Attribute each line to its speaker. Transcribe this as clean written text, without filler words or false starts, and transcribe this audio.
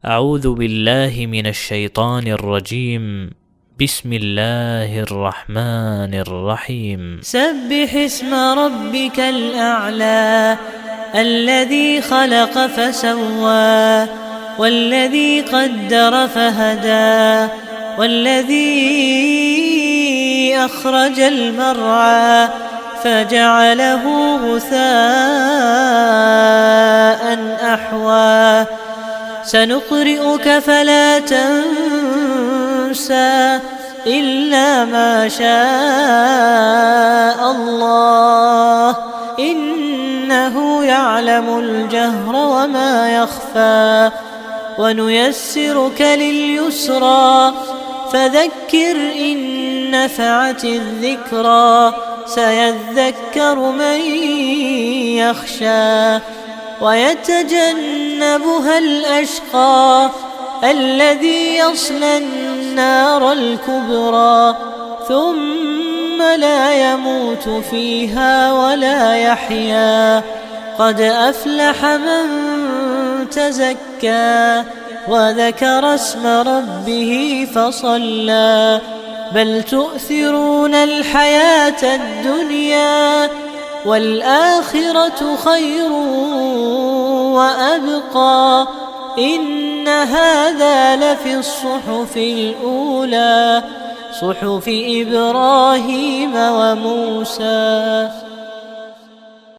Speaker 1: أعوذ بالله من الشيطان الرجيم. بسم الله الرحمن الرحيم.
Speaker 2: سبح اسم ربك الأعلى الذي خلق فسوى والذي قدر فهدى والذي أخرج المرعى فجعله غثاء أحوى سنقرئك فلا تنسى إلا ما شاء الله إنه يعلم الجهر وما يخفى ونيسرك لليسرى فذكر إن نفعت الذكرى سيذكر من يخشى ويتجنبها الأشقى الذي يصلى النار الكبرى ثم لا يموت فيها ولا يحيا قد أفلح من تزكى وذكر اسم ربه فصلى بل تؤثرون الحياة الدنيا والآخرة خير وأبقى إن هذا لفي الصحف الأولى صحف إبراهيم وموسى.